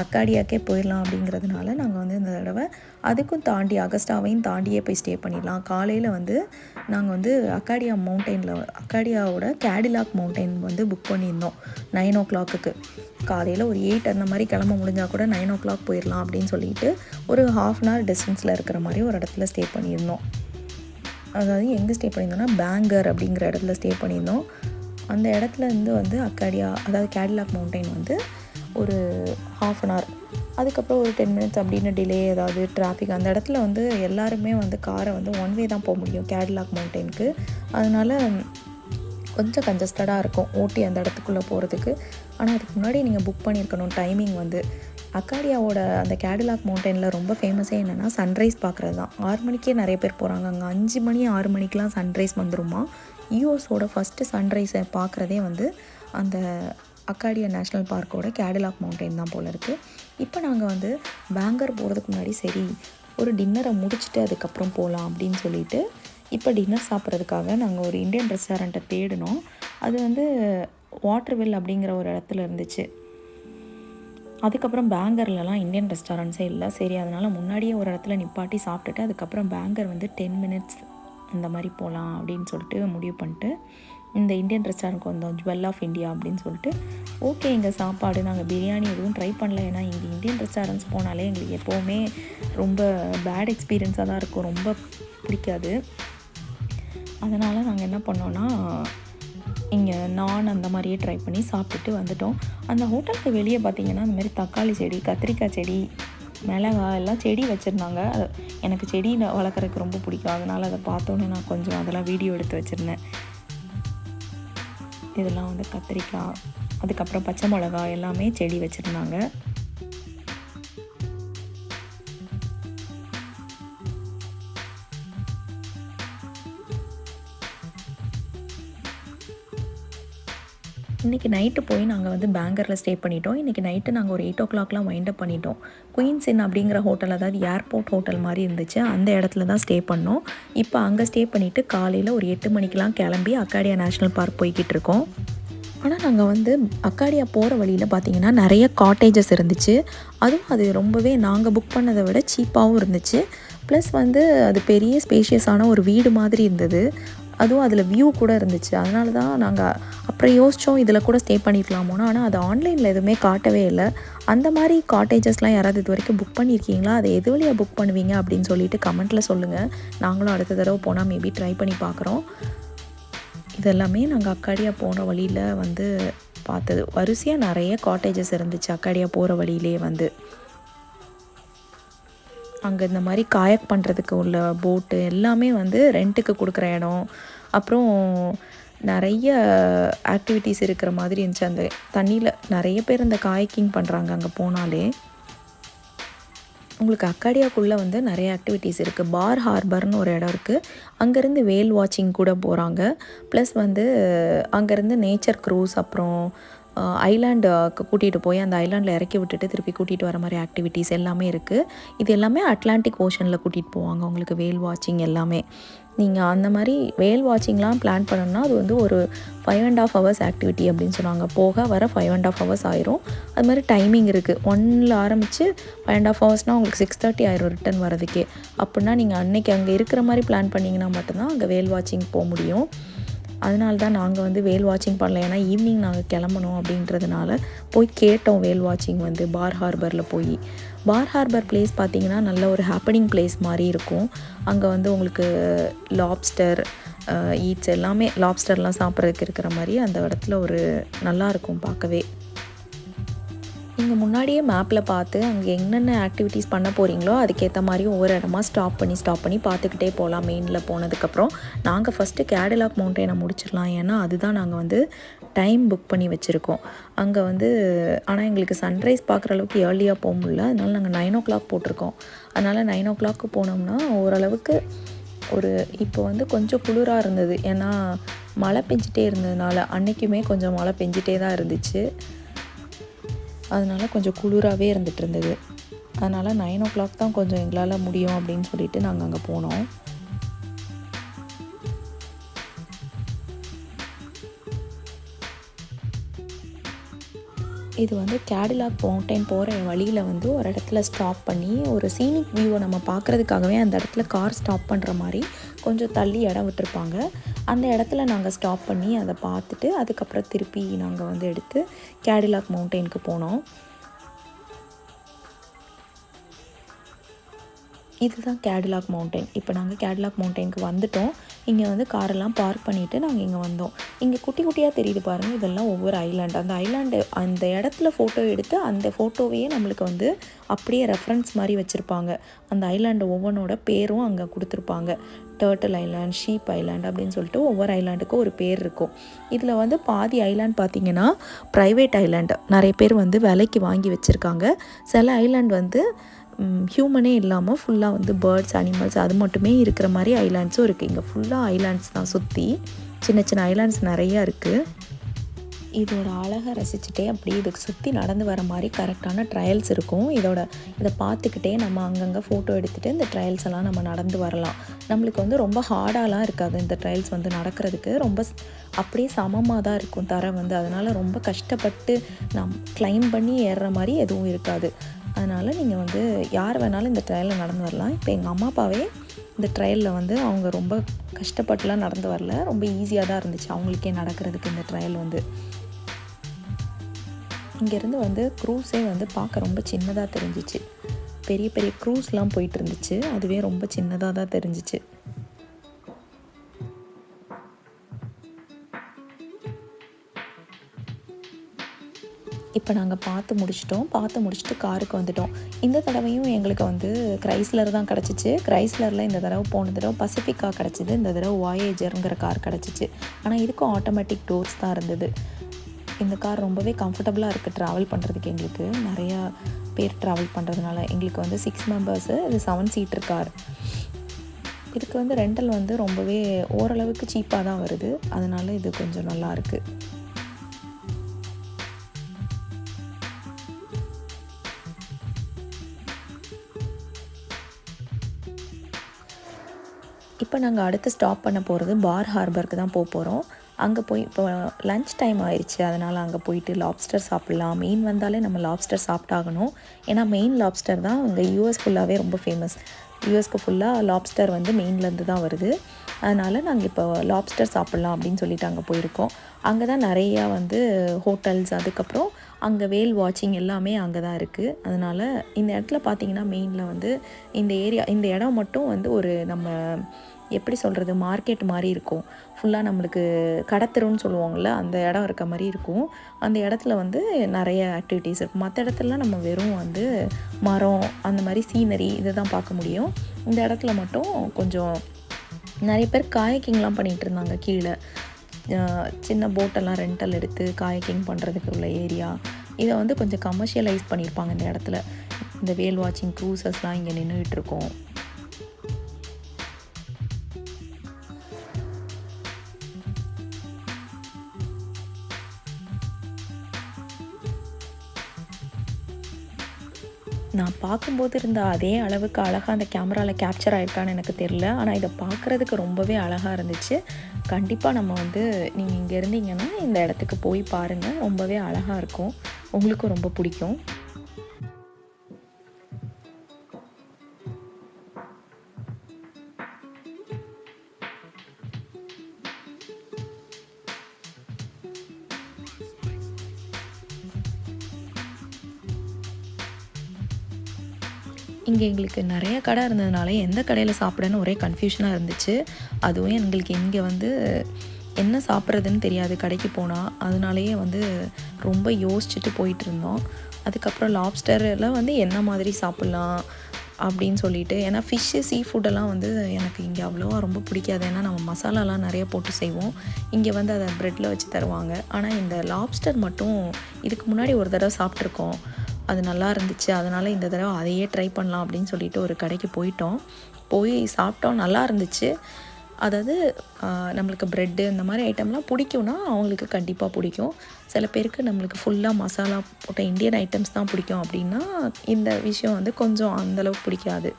அக்காடியாக்கே போயிடலாம். அப்படிங்கிறதுனால நாங்கள் வந்து இந்த தடவை அதுக்கும் தாண்டி அகஸ்டாவையும் தாண்டியே போய் ஸ்டே பண்ணிடலாம். காலையில் வந்து நாங்கள் வந்து அக்காடியாவோட கேடிலாக் மவுண்டைன் வந்து புக் பண்ணியிருந்தோம் 9 o'clock. காலையில் ஒரு 8 அந்த மாதிரி கிளம்ப முடிஞ்சால் கூட 9 o'clock போயிடலாம் அப்படின்னு சொல்லிட்டு ஒரு 1/2 hour டிஸ்டன்ஸில் இருக்கிற மாதிரி ஒரு இடத்துல ஸ்டே பண்ணியிருந்தோம். அதாவது எங்கே ஸ்டே பண்ணியிருந்தோம்னா, பேங்கர் அப்படிங்கிற இடத்துல ஸ்டே பண்ணியிருந்தோம். அந்த இடத்துலேருந்து வந்து அக்காடியா, அதாவது கேடிலாக் மவுண்டைன் வந்து ஒரு 1/2 hour, அதுக்கப்புறம் ஒரு 10 minutes அப்படின்னு டிலே, ஏதாவது டிராஃபிக் அந்த இடத்துல வந்து எல்லாருமே வந்து காரை வந்து ஒன் வே தான் போக முடியும் கேடிலாக் மவுண்டைனுக்கு. அதனால் கொஞ்சம் கன்ஜஸ்டடாக இருக்கும் ஊட்டி அந்த இடத்துக்குள்ளே போகிறதுக்கு. ஆனால் அதுக்கு முன்னாடி நீங்கள் புக் பண்ணியிருக்கணும் டைமிங் வந்து. அக்காடியாவோட அந்த கேடிலாக் மவுண்டனில் ரொம்ப ஃபேமஸே என்னென்னா சன்ரைஸ் பார்க்குறது தான். 6 மணிக்கே நிறைய பேர் போகிறாங்க. அங்கே 5 மணி 6 மணிக்கெலாம் சன்ரைஸ் வந்துருமா. யூஎஸோட ஃபஸ்ட்டு சன்ரைஸை பார்க்குறதே வந்து அந்த அக்காடியா நேஷ்னல் பார்க்கோட கேடிலாக் மவுண்டைன் தான் போல் இருக்குது. இப்போ நாங்கள் வந்து பேங்கர் போகிறதுக்கு முன்னாடி சரி ஒரு டின்னரை முடிச்சுட்டு அதுக்கப்புறம் போகலாம் அப்படின்னு சொல்லிட்டு இப்போ டின்னர் சாப்பிட்றதுக்காக நாங்கள் ஒரு இந்தியன் ரெஸ்டாரண்ட்டை தேடினோம். அது வந்து வாட்டர்வெல் அப்படிங்கிற ஒரு இடத்துல இருந்துச்சு. அதுக்கப்புறம் பேங்கர்லலாம் இந்தியன் ரெஸ்டாரண்ட்ஸே இல்லை. சரி, அதனால் முன்னாடியே ஒரு இடத்துல நிப்பாட்டி சாப்பிட்டுட்டு அதுக்கப்புறம் பேங்கர் வந்து 10 minutes அந்த மாதிரி போகலாம் அப்படின்னு சொல்லிட்டு முடிவு பண்ணிட்டு இந்த இந்தியன் ரெஸ்டாரண்ட்க்கு வந்தோம். ஜுவல் ஆஃப் இந்தியா அப்படின்னு சொல்லிட்டு. ஓகே, எங்கள் சாப்பாடு நாங்கள் பிரியாணி எதுவும் ட்ரை பண்ணல. ஏன்னா இங்கே இந்தியன் ரெஸ்டாரண்ட்ஸ் போனாலே எங்களுக்கு எப்போவுமே ரொம்ப பேட் எக்ஸ்பீரியன்ஸாக தான் இருக்கும், ரொம்ப பிடிக்காது. அதனால் நாங்கள் என்ன பண்ணோன்னா, இங்கே நான் அந்த மாதிரியே ட்ரை பண்ணி சாப்பிட்டுட்டு வந்துட்டோம். அந்த ஹோட்டலுக்கு வெளியே பார்த்திங்கன்னா அந்த மாதிரி தக்காளி செடி, கத்திரிக்காய் செடி, மிளகாய் எல்லாம் செடி வச்சுருந்தாங்க. எனக்கு செடி வளர்க்குறதுக்கு ரொம்ப பிடிக்கும். அதனால் அதை பார்த்தோன்னே நான் கொஞ்சம் அதெல்லாம் வீடியோ எடுத்து வச்சுருந்தேன். இதெல்லாம் வந்து கத்திரிக்காய், அதுக்கப்புறம் பச்சை மிளகாய் எல்லாமே செடி வச்சுருந்தாங்க. இன்றைக்கி நைட்டு போய் நாங்கள் வந்து பேங்கரில் ஸ்டே பண்ணிட்டோம். இன்றைக்கி நைட்டு நாங்கள் ஒரு 8 o'clockலாம் வைண்டப் பண்ணிட்டோம். குயின்ஸ் இன் அப்படிங்கிற ஹோட்டல், அதாவது ஏர்போர்ட் ஹோட்டல் மாதிரி இருந்துச்சு, அந்த இடத்துல தான் ஸ்டே பண்ணோம். இப்போ அங்கே ஸ்டே பண்ணிவிட்டு காலையில் ஒரு 8 மணிக்கெலாம் கிளம்பி அக்காடியா நேஷ்னல் பார்க் போய்கிட்டு இருக்கோம். ஆனால் நாங்கள் வந்து அக்காடியா போகிற வழியில் பார்த்திங்கன்னா நிறைய காட்டேஜஸ் இருந்துச்சு. அதுவும் அது ரொம்பவே நாங்கள் புக் பண்ணதை விட சீப்பாகவும் இருந்துச்சு. ப்ளஸ் வந்து அது பெரிய ஸ்பேஷியஸான ஒரு வீடு மாதிரி இருந்தது. அதுவும் அதில் வியூ கூட இருந்துச்சு. அதனால தான் நாங்கள் அப்புறம் யோசித்தோம் இதில் கூட ஸ்டே பண்ணியிருக்கலாமோன்னு. ஆனால் அது ஆன்லைனில் எதுவுமே காட்டவே இல்லை. அந்த மாதிரி காட்டேஜஸ்லாம் யாராவது இது வரைக்கும் புக் பண்ணியிருக்கீங்களா? அதை எது வழியாக புக் பண்ணுவீங்க அப்படின்னு சொல்லிட்டு கமெண்ட்டில் சொல்லுங்கள். நாங்களும் அடுத்த தடவை போனால் மேபி ட்ரை பண்ணி பார்க்குறோம். இதெல்லாமே நாங்கள் அக்காடியா போகிற வழியில் வந்து பார்த்தது. வரிசையாக நிறைய காட்டேஜஸ் இருந்துச்சு அக்காடியா போகிற வழியிலே வந்து. அங்கே இந்த மாதிரி காயக் பண்ணுறதுக்கு உள்ள போட்டு எல்லாமே வந்து ரெண்ட்டுக்கு கொடுக்குற இடம். அப்புறம் நிறைய ஆக்டிவிட்டீஸ் இருக்கிற மாதிரி இருந்துச்சு. அந்த தண்ணியில் நிறைய பேர் இந்த காயக்கிங் பண்ணுறாங்க அங்கே போனாலே. உங்களுக்கு அக்காடியாக்குள்ளே வந்து நிறைய ஆக்டிவிட்டீஸ் இருக்குது. பார் ஹார்பர்னு ஒரு இடம் இருக்குது. அங்கேருந்து வேல் வாட்சிங் கூட போகிறாங்க. ப்ளஸ் வந்து அங்கேருந்து நேச்சர் க்ரூஸ், அப்புறம் ஐலாண்டுக்கு கூட்டிகிட்டு போய் அந்த ஐலாண்டில் இறக்கி விட்டுட்டு திருப்பி கூட்டிகிட்டு வர மாதிரி ஆக்டிவிட்டீஸ் எல்லாமே இருக்குது. இது எல்லாமே அட்லாண்டிக் ஓஷனில் கூட்டிகிட்டு போவாங்க உங்களுக்கு வேல் வாட்சிங் எல்லாமே. நீங்கள் அந்த மாதிரி வேல் வாட்சிங்லாம் பிளான் பண்ணணும்னா அது வந்து ஒரு 5.5 hours ஆக்டிவிட்டி அப்படின்னு சொன்னாங்க. போக வர 5.5 hours ஆயிரும். அது மாதிரி டைமிங் இருக்குது. 1 ஆரம்பித்து 5.5 hours உங்களுக்கு 6:30 ஆயிரும் ரிட்டன் வரதுக்கே. அப்படின்னா நீங்கள் அன்றைக்கி அங்கே இருக்கிற மாதிரி பிளான் பண்ணிங்கன்னா மட்டும்தான் அங்கே வேல் வாட்சிங் போக முடியும். அதனால தான் நாங்கள் வந்து வேல் வாட்சிங் பண்ணல. ஏன்னா ஈவினிங் நாங்கள் கிளம்பணும் அப்படின்றதுனால போய் கேட்டோம் வேல் வாட்சிங் வந்து பார் ஹார்பரில் போய். பார் ஹார்பர் பிளேஸ் பார்த்திங்கன்னா நல்ல ஒரு ஹாப்பனிங் பிளேஸ் மாதிரி இருக்கும். அங்கே வந்து உங்களுக்கு லாப்ஸ்டர் ஈட்ஸ் எல்லாமே லாப்ஸ்டர்லாம் சாப்பிட்றதுக்கு இருக்கிற மாதிரி அந்த இடத்துல ஒரு நல்லாயிருக்கும் பார்க்கவே. நீங்கள் முன்னாடியே மேப்பில் பார்த்து அங்கே என்னென்ன ஆக்டிவிட்டீஸ் பண்ண போகிறீங்களோ அதுக்கேற்ற மாதிரி ஒவ்வொரு இடமா ஸ்டாப் பண்ணி பார்த்துக்கிட்டே போகலாம். மெயினில் போனதுக்கப்புறம் நாங்கள் ஃபஸ்ட்டு கேடிலாக் மவுண்டனை முடிச்சிடலாம், ஏன்னா அதுதான் நாங்கள் வந்து டைம் புக் பண்ணி வச்சுருக்கோம். அங்கே வந்து ஆனால் எங்களுக்கு சன்ரைஸ் பார்க்குற அளவுக்கு ஏர்லியாக போக முடியல, அதனால் நாங்கள் 9 o'clock போட்டிருக்கோம். அதனால் 9 o'clock போனோம்னா ஓரளவுக்கு ஒரு இப்போ வந்து கொஞ்சம் குளிராக இருந்தது, ஏன்னா மழை பெஞ்சிட்டே இருந்ததுனால. அன்றைக்குமே கொஞ்சம் மழை பெஞ்சிட்டே தான் இருந்துச்சு, அதனால் கொஞ்சம் குளிராகவே இருந்துகிட்டு இருந்தது. அதனால் 9 o'clock தான் கொஞ்சம் எங்களால் முடியும் அப்படின்னு சொல்லிட்டு நாங்கள் அங்கே போனோம். இது வந்து கேடிலாக் மவுண்டன் போகிற வழியில் வந்து ஒரு இடத்துல ஸ்டாப் பண்ணி ஒரு சீனிக் வியூவை நம்ம பார்க்குறதுக்காகவே அந்த இடத்துல கார் ஸ்டாப் பண்ணுற மாதிரி கொஞ்சம் தள்ளி இடம் விட்டுருப்பாங்க. அந்த இடத்துல நாங்கள் ஸ்டாப் பண்ணி அதை பார்த்துட்டு அதுக்கப்புறம் திருப்பி நாங்கள் வந்து எடுத்து கேடிலாக் மவுண்டனுக்கு போனோம். இதுதான் கேடிலாக் மவுண்டன். இப்போ நாங்கள் கேடிலாக் மவுண்டனுக்கு வந்துட்டோம். இங்கே வந்து காரெல்லாம் பார்க் பண்ணிவிட்டு நாங்கள் இங்கே வந்தோம். இங்கே குட்டி குட்டியாக தெரியுது பாருங்கள், இதெல்லாம் ஒவ்வொரு ஐலாண்டு. அந்த ஐலாண்டு அந்த இடத்துல ஃபோட்டோ எடுத்து அந்த ஃபோட்டோவையே நம்மளுக்கு வந்து அப்படியே ரெஃபரன்ஸ் மாதிரி வச்சுருப்பாங்க. அந்த ஐலாண்டு ஒவ்வொன்றோட பேரும் அங்கே கொடுத்துருப்பாங்க. டர்ட்டில் ஐலாண்ட், ஷீப் ஐலாண்ட் அப்படின்னு சொல்லிட்டு ஒவ்வொரு ஐலாண்டுக்கும் ஒரு பேர் இருக்கும். இதில் வந்து பாதி ஐலாண்ட் பார்த்திங்கன்னா ப்ரைவேட் ஐலாண்டு, நிறைய பேர் வந்து விலைக்கு வாங்கி வச்சுருக்காங்க. சில ஐலாண்ட் வந்து ஹியூமனே இல்லாமல் ஃபுல்லாக வந்து பேர்ட்ஸ், அனிமல்ஸ் அது மட்டுமே இருக்கிற மாதிரி ஐலாண்ட்ஸும் இருக்குது. இங்கே ஃபுல்லாக ஐலாண்ட்ஸ் தான், சுற்றி சின்ன சின்ன ஐலாண்ட்ஸ் நிறையா இருக்குது. இதோட அழகை ரசிச்சுட்டே அப்படியே இதுக்கு சுற்றி நடந்து வர மாதிரி கரெக்டான ட்ரையல்ஸ் இருக்கும். இதை பார்த்துக்கிட்டே நம்ம அங்கங்கே ஃபோட்டோ எடுத்துகிட்டு இந்த ட்ரையல்ஸ் எல்லாம் நம்ம நடந்து வரலாம். நம்மளுக்கு வந்து ரொம்ப ஹார்டாலாம் இருக்காது இந்த ட்ரையல்ஸ் வந்து நடக்கிறதுக்கு, ரொம்ப அப்படியே சமமாக தான் இருக்கும் தரை வந்து. அதனால் ரொம்ப கஷ்டப்பட்டு கிளைம் பண்ணி ஏறுற மாதிரி எதுவும் இருக்காது. அதனால் நீங்கள் வந்து யார் வேணாலும் இந்த ட்ரையலில் நடந்து வரலாம். இப்போ எங்கள் அம்மா அப்பாவே இந்த ட்ரையலில் வந்து அவங்க ரொம்ப கஷ்டப்பட்டுலாம் நடந்து வரல, ரொம்ப ஈஸியாக தான் இருந்துச்சு அவங்களுக்கே நடக்கிறதுக்கு இந்த ட்ரையல் வந்து. இங்கேருந்து வந்து க்ரூஸே வந்து பார்க்க ரொம்ப சின்னதாக தெரிஞ்சிச்சு. பெரிய பெரிய க்ரூஸ்லாம் போயிட்டு இருந்துச்சு, அதுவே ரொம்ப சின்னதாக தான் தெரிஞ்சிச்சு. இப்போ நாங்கள் பார்த்து முடிச்சுட்டு காருக்கு வந்துட்டோம். இந்த தடவையும் எங்களுக்கு வந்து கிரைஸ்லர் தான் கிடச்சிச்சு. கிரைஸ்லரில் இந்த தடவை போன தடவை பசிஃபிக்கா கிடச்சிது, இந்த தடவை வாயேஜருங்கிற கார் கிடச்சிச்சு. ஆனால் இதுக்கும் ஆட்டோமேட்டிக் டோர்ஸ் தான் இருந்தது. இந்த கார் ரொம்பவே கம்ஃபர்டபுளாக இருக்குது ட்ராவல் பண்ணுறதுக்கு. எங்களுக்கு நிறையா பேர் ட்ராவல் பண்ணுறதுனால எங்களுக்கு வந்து 6 members. இது 7 seater கார். இதுக்கு வந்து ரெண்டல் வந்து ரொம்பவே ஓரளவுக்கு சீப்பாக தான் வருது, அதனால் இது கொஞ்சம் நல்லாயிருக்கு. இப்போ நாங்கள் அடுத்து ஸ்டாப் பண்ண போகிறது பார் ஹார்பருக்கு தான் போகிறோம். அங்கே போய் இப்போ லன்ச் டைம் ஆயிடுச்சு, அதனால் அங்கே போயிட்டு லாப்ஸ்டர் சாப்பிட்லாம். மெயின் வந்தாலே நம்ம லாப்ஸ்டர் சாப்பிட்டாகணும், ஏன்னா மெயின் லாப்ஸ்டர் தான் அங்கே யூஎஸ் ஃபுல்லாகவே ரொம்ப ஃபேமஸ். யூஎஸ்க்கு ஃபுல்லாக லாப்ஸ்டர் வந்து மெயின்லேருந்து தான் வருது. அதனால் நாங்கள் இப்போ லாப்ஸ்டர் சாப்பிட்லாம் அப்படின்னு சொல்லிட்டு அங்கே போயிருக்கோம். அங்கே தான் நிறையா வந்து ஹோட்டல்ஸ், அதுக்கப்புறம் அங்கே வேல் வாட்சிங் எல்லாமே அங்கே தான் இருக்குது. அதனால் இந்த இடத்துல பார்த்திங்கன்னா மெயினில் வந்து இந்த இடம் மட்டும் வந்து ஒரு நம்ம எப்படி சொல்கிறது, மார்க்கெட் மாதிரி இருக்கும். ஃபுல்லாக நம்மளுக்கு கடத்தருன்னு சொல்லுவாங்கள்ல, அந்த இடம் இருக்க மாதிரி இருக்கும். அந்த இடத்துல வந்து நிறைய ஆக்டிவிட்டீஸ் இருக்கும். மற்ற இடத்துலலாம் நம்ம வெறும் வந்து மரம், அந்த மாதிரி சீனரி இதை தான் பார்க்க முடியும். இந்த இடத்துல மட்டும் கொஞ்சம் நிறைய பேர் காயக்கிங்லாம் பண்ணிகிட்டு இருந்தாங்க. கீழே சின்ன போட்டெல்லாம் ரெண்டல் எடுத்து காயக்கிங் பண்ணுறதுக்கு உள்ள ஏரியா, இதை வந்து கொஞ்சம் கமர்ஷியலைஸ் பண்ணியிருப்பாங்க இந்த இடத்துல. இந்த வேல் வாட்சிங் க்ரூசஸ்லாம் இங்கே நின்றுக்கிட்டு இருக்கோம். நான் பார்க்கும்போது இருந்த அதே அளவுக்கு அழகாக அந்த கேமராவில் கேப்சர் ஆகிருக்கான்னு எனக்கு தெரியல, ஆனால் இதை பார்க்குறதுக்கு ரொம்பவே அழகாக இருந்துச்சு. கண்டிப்பாக நம்ம வந்து நீங்கள் இங்கே இருந்தீங்கன்னா இந்த இடத்துக்கு போய் பாருங்கள், ரொம்பவே அழகாக இருக்கும், உங்களுக்கும் ரொம்ப பிடிக்கும். இங்கே எங்களுக்கு நிறைய கடை இருந்ததுனால எந்த கடையில் சாப்பிடன்னு ஒரே கன்ஃபியூஷனாக இருந்துச்சு. அதுவும் எங்களுக்கு இங்கே வந்து என்ன சாப்பிட்றதுன்னு தெரியாது கடைக்கு போனால். அதனாலேயே வந்து ரொம்ப யோசிச்சுட்டு போயிட்டுருந்தோம். அதுக்கப்புறம் லாப்ஸ்டரில் வந்து என்ன மாதிரி சாப்பிட்லாம் அப்படின்னு சொல்லிட்டு, ஏன்னா ஃபிஷ்ஷு சீ ஃபுட்டெல்லாம் வந்து எனக்கு இங்கே அவ்வளோவா ரொம்ப பிடிக்காது. ஏன்னா நம்ம மசாலாலாம் நிறைய போட்டு செய்வோம். இங்கே வந்து அதை ப்ரெட்டில் வச்சு தருவாங்க. ஆனால் இந்த லாப்ஸ்டர் மட்டும் இதுக்கு முன்னாடி ஒரு தடவை சாப்பிட்ருக்கோம். அது நல்லா இருந்துச்சு. அதனால் இந்த தடவை அதையே ட்ரை பண்ணலாம் அப்படின்னு சொல்லிட்டு ஒரு கடைக்கு போயிட்டோம். போய் சாப்பிட்டோம், நல்லா இருந்துச்சு. அதாவது நம்மளுக்கு ப்ரெட்டு இந்த மாதிரி ஐட்டம்லாம் பிடிக்கும்னா அவங்களுக்கு கண்டிப்பாக பிடிக்கும். சில பேருக்கு நம்மளுக்கு ஃபுல்லாக மசாலா போட்ட இந்தியன் ஐட்டம்ஸ் தான் பிடிக்கும் அப்படின்னா இந்த விஷயம் வந்து கொஞ்சம் அந்தளவுக்கு பிடிக்காது.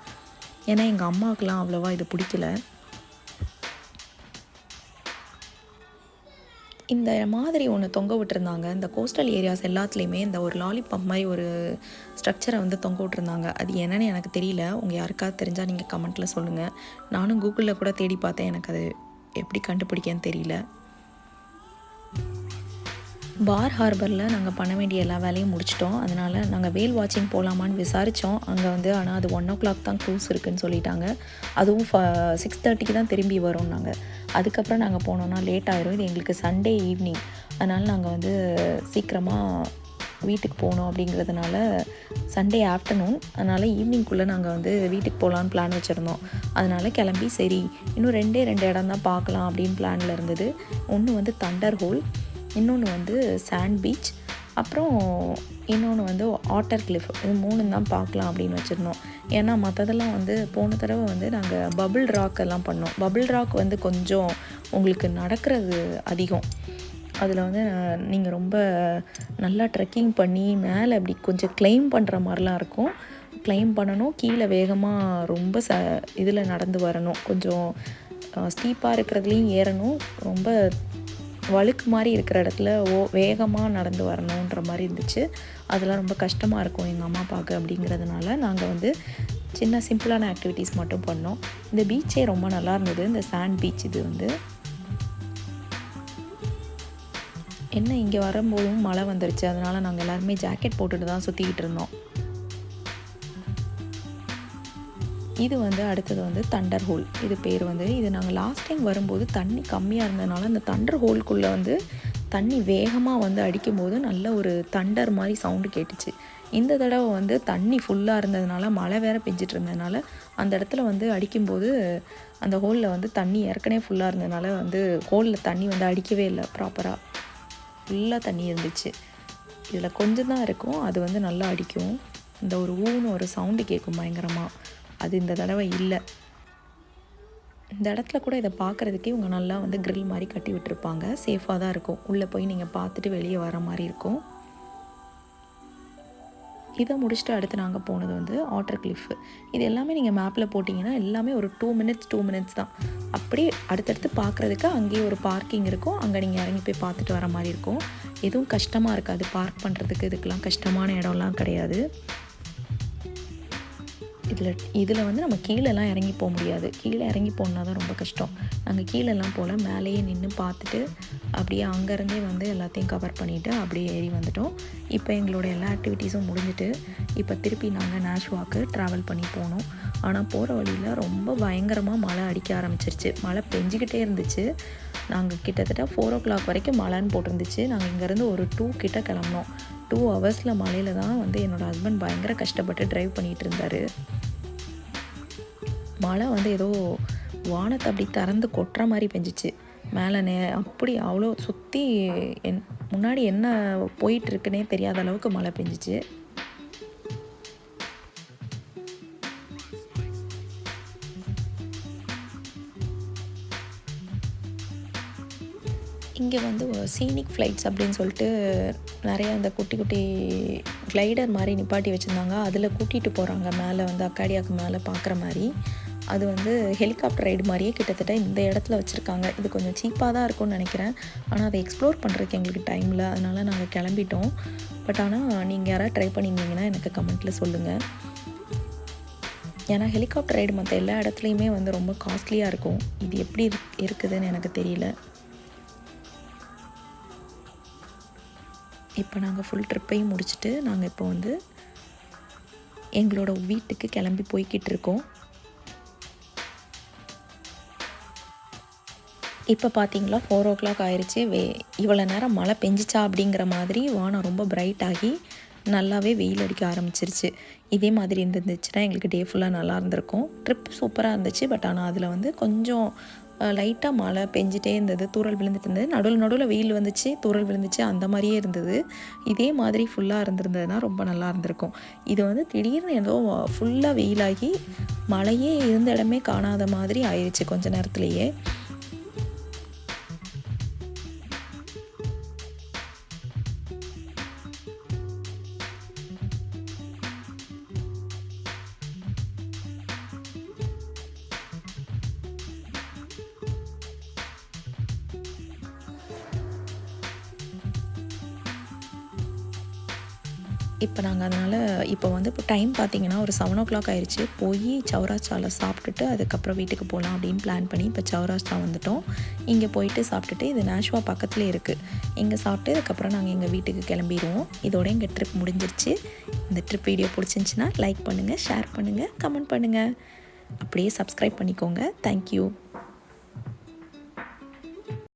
ஏன்னா எங்கள் அம்மாவுக்குலாம் அவ்வளோவா இது பிடிக்கல. இந்த மாதிரி ஒன்று தொங்க விட்டுருந்தாங்க. இந்த கோஸ்டல் ஏரியாஸ் எல்லாத்துலேயுமே இந்த ஒரு லாலிபாப் மாதிரி ஒரு ஸ்ட்ரக்சரை வந்து தொங்க விட்டுருந்தாங்க. அது என்னன்னு எனக்கு தெரியல. உங்கள் யாருக்காவது தெரிஞ்சால் நீங்கள் கமெண்ட்டில் சொல்லுங்கள். நானும் கூகுளில் கூட தேடி பார்த்தேன். எனக்கு அது எப்படி கண்டுபிடிக்கன்னு தெரியல. பார் ஹார்பரில் நாங்கள் பண்ண வேண்டிய எல்லா வேலையும் முடிச்சிட்டோம். அதனால் நாங்கள் வேல் வாட்சிங் போகலாமான்னு விசாரித்தோம். அங்கே வந்து ஆனால் அது 1 o'clock தான் க்ரூஸ் இருக்குதுன்னு சொல்லிட்டாங்க. அதுவும் 6:30க்கு தான் திரும்பி வரோம்னாங்க. அதுக்கப்புறம் நாங்கள் போனோன்னா லேட் ஆயிரும். இது எங்களுக்கு சண்டே ஈவினிங். அதனால் நாங்கள் வந்து சீக்கிரமாக வீட்டுக்கு போகணும் அப்படிங்கிறதுனால சண்டே ஆஃப்டர்நூன், அதனால் ஈவினிங்குள்ளே நாங்கள் வந்து வீட்டுக்கு போகலான்னு பிளான் வச்சுருந்தோம். அதனால் கிளம்பி சரி இன்னும் 2 இடம் தான் பார்க்கலாம் அப்படின்னு பிளானில் இருந்தது. ஒன்று வந்து தண்டர் ஹோல், இன்னொன்று வந்து சாண்ட் பீச், அப்புறம் இன்னொன்று வந்து ஆட்டர் கிளிஃப். இது 3 தான் பார்க்கலாம் அப்படின்னு வச்சுருந்தோம். ஏன்னா மற்றதெல்லாம் வந்து போன தடவை வந்து நாங்கள் பபிள் ராக் எல்லாம் பண்ணோம். பபிள் ராக் வந்து கொஞ்சம் உங்களுக்கு நடக்கிறது அதிகம். அதில் வந்து நீங்கள் ரொம்ப நல்லா ட்ரெக்கிங் பண்ணி மேலே அப்படி கொஞ்சம் கிளைம் பண்ணுற மாதிரிலாம் இருக்கும். கிளைம் பண்ணணும், கீழே வேகமாக ரொம்ப இதில் நடந்து வரணும். கொஞ்சம் ஸ்டீப்பாக இருக்கிறதுலையும் ஏறணும், ரொம்ப வழுக்கு மாதிரி இருக்கிற இடத்துல வேகமாக நடந்து வரணுன்ற மாதிரி இருந்துச்சு. அதெல்லாம் ரொம்ப கஷ்டமாக இருக்கும் எங்கள் அம்மா அப்பாவுக்கு. அப்படிங்கிறதுனால நாங்கள் வந்து சின்ன சிம்பிளான ஆக்டிவிட்டீஸ் மட்டும் பண்ணோம். இந்த பீச்சே ரொம்ப நல்லா இருந்தது. இந்த சாண்ட் பீச் இது வந்து என்ன, இங்கே வரும்போதும் மழை வந்துருச்சு. அதனால் நாங்கள் எல்லாருமே ஜாக்கெட் போட்டுட்டு தான் சுற்றிக்கிட்டு இருந்தோம். இது வந்து அடுத்தது வந்து தண்டர் ஹோல். இது பேர் வந்து, இது நாங்கள் லாஸ்ட் டைம் வரும்போது தண்ணி கம்மியாக இருந்ததுனால அந்த தண்டர் ஹோல்குள்ளே வந்து தண்ணி வேகமாக வந்து அடிக்கும்போது நல்ல ஒரு தண்டர் மாதிரி சவுண்டு கேட்டுச்சு. இந்த தடவை வந்து தண்ணி ஃபுல்லாக இருந்ததுனால மழை வேறு பெஞ்சிட்டு இருந்ததுனால அந்த இடத்துல வந்து அடிக்கும்போது அந்த ஹோலில் வந்து தண்ணி ஏற்கனவே ஃபுல்லாக இருந்ததுனால வந்து ஹோலில் தண்ணி வந்து அடிக்கவே இல்லை. ப்ராப்பராக ஃபுல்லாக தண்ணி இருந்துச்சு. இதில் கொஞ்சம் தான் இருக்கும், அது வந்து நல்லா அடிக்கும். இந்த ஒரு ஊன்னு ஒரு சவுண்டு கேட்கும் பயங்கரமாக. அது இந்த தடவை இல்லை. இந்த இடத்துல கூட இதை பார்க்குறதுக்கே இவங்க நல்லா வந்து கிரில் மாதிரி கட்டி விட்டுருப்பாங்க. சேஃபாக தான் இருக்கும். உள்ளே போய் நீங்கள் பார்த்துட்டு வெளியே வர மாதிரி இருக்கும். இதை முடிச்சுட்டு அடுத்து நாங்கள் போனது வந்து ஆட்டர் கிளிஃப். இது எல்லாமே நீங்கள் மேப்பில் போட்டிங்கன்னா எல்லாமே ஒரு 2 மினிட்ஸ் தான். அப்படி அடுத்தடுத்து பார்க்குறதுக்கு அங்கேயே ஒரு பார்க்கிங் இருக்கும். அங்கே நீங்கள் இறங்கி போய் பார்த்துட்டு வர மாதிரி இருக்கும். எதுவும் கஷ்டமாக இருக்காது பார்க் பண்ணுறதுக்கு. இதுக்கெலாம் கஷ்டமான இடம்லாம் கிடையாது. இதில் வந்து நம்ம கீழெல்லாம் இறங்கி போக முடியாது. கீழே இறங்கி போனால் தான் ரொம்ப கஷ்டம். நாங்கள் கீழெல்லாம் போல் மேலேயே நின்று பார்த்துட்டு அப்படியே அங்கேருந்தே வந்து எல்லாத்தையும் கவர் பண்ணிவிட்டு அப்படியே ஏறி வந்துட்டோம். இப்போ எங்களோட எல்லா ஆக்டிவிட்டீஸும் முடிஞ்சுட்டு இப்போ திருப்பி நாங்கள் நாஷ்வாக்கு ட்ராவல் பண்ணி போனோம். ஆனால் போகிற வழியில் ரொம்ப பயங்கரமாக மழை அடிக்க ஆரம்பிச்சிருச்சு. மழை பெஞ்சிக்கிட்டே இருந்துச்சு. நாங்கள் கிட்டத்தட்ட 4 o'clock வரைக்கும் மழைன்னு போட்டிருந்துச்சு. நாங்கள் இங்கேருந்து ஒரு 2 கிட்ட கிளம்பினோம். 2 hours மழையில் தான் வந்து என்னோடய ஹஸ்பண்ட் பயங்கர கஷ்டப்பட்டு ட்ரைவ் பண்ணிகிட்டு இருந்தார். மழை வந்து ஏதோ வானத்தை அப்படி திறந்து கொட்டுற மாதிரி பெஞ்சிச்சு. மேலே அப்படி அவ்வளோ சுற்றி முன்னாடி என்ன போயிட்டுருக்குன்னே தெரியாத அளவுக்கு மழை பெஞ்சிச்சு. இங்கே வந்து சீனிக் ஃப்ளைட்ஸ் அப்படின்னு சொல்லிட்டு நிறைய அந்த குட்டி குட்டி கிளைடர் மாதிரி நிப்பாட்டி வச்சுருந்தாங்க. அதில் கூட்டிகிட்டு போகிறாங்க மேலே வந்து அக்காடியாவுக்கு மேலே பார்க்குற மாதிரி. அது வந்து ஹெலிகாப்டர் ரைடு மாதிரியே கிட்டத்தட்ட இந்த இடத்துல வச்சுருக்காங்க. இது கொஞ்சம் சீப்பாக தான் இருக்கும்னு நினைக்கிறேன். ஆனால் அதை எக்ஸ்ப்ளோர் பண்ணுறதுக்கு எங்களுக்கு டைமில், அதனால் நாங்கள் கிளம்பிட்டோம். பட் ஆனால் நீங்கள் யாராவது ட்ரை பண்ணியிருந்தீங்கன்னா எனக்கு கமெண்ட்டில் சொல்லுங்கள். ஏன்னா ஹெலிகாப்டர் ரைடு மற்ற எல்லா இடத்துலையுமே வந்து ரொம்ப காஸ்ட்லியாக இருக்கும். இது எப்படி இருக்குதுன்னு எனக்கு தெரியல. இப்போ நாங்கள் ஃபுல் ட்ரிப்பையும் முடிச்சுட்டு நாங்கள் இப்போ வந்து எங்களோட வீட்டுக்கு கிளம்பி போய்கிட்டு இருக்கோம். இப்போ பார்த்தீங்களா 4:00 ஆயிடுச்சு. இவ்வளோ நேரம் மழை பெஞ்சிச்சா அப்படிங்கிற மாதிரி வானம் ரொம்ப பிரைட் ஆகி நல்லாவே வெயில் அடிக்க ஆரம்பிச்சிருச்சு. இதே மாதிரி இருந்துச்சுன்னா எங்களுக்கு டே ஃபுல்லாக நல்லா இருந்திருக்கும். ட்ரிப் சூப்பராக இருந்துச்சு. பட் ஆனால் அதில் வந்து கொஞ்சம் லைட்டாக மழை பெஞ்சிட்டே இருந்தது, தூறல் விழுந்துட்டு இருந்தது. நடுவில் வெயில் வந்துச்சு, தூறல் விழுந்துச்சு, அந்த மாதிரியே இருந்தது. இதே மாதிரி ஃபுல்லாக இருந்திருந்ததுன்னா ரொம்ப நல்லா இருந்திருக்கும். இது வந்து திடீர்னு ஏதோ ஃபுல்லாக வெயிலாகி மழையே இருந்த இடமே காணாத மாதிரி ஆயிடுச்சு கொஞ்ச நேரத்துலேயே. இப்போ நாங்கள் அதனால் இப்போ வந்து இப்போ டைம் பார்த்திங்கன்னா ஒரு 7:00 ஆயிடுச்சு. போய் சௌராஸ்ட்ராவில் சாப்பிட்டுட்டு அதுக்கப்புறம் வீட்டுக்கு போகலாம் அப்படின்னு பிளான் பண்ணி இப்போ சௌராஸ்ட்ரா வந்துவிட்டோம். இங்கே போயிட்டு சாப்பிட்டுட்டு இது நேஷ்வா பக்கத்துலேயே இருக்குது. இங்கே சாப்பிட்டு அதுக்கப்புறம் நாங்கள் எங்கள் வீட்டுக்கு கிளம்பிடுவோம். இதோட எங்கள் ட்ரிப் முடிஞ்சிருச்சு. இந்த ட்ரிப் வீடியோ பிடிச்சிருந்துச்சின்னா லைக் பண்ணுங்கள், ஷேர் பண்ணுங்கள், கமெண்ட் பண்ணுங்கள். அப்படியே சப்ஸ்கிரைப் பண்ணிக்கோங்க. தேங்க்யூ.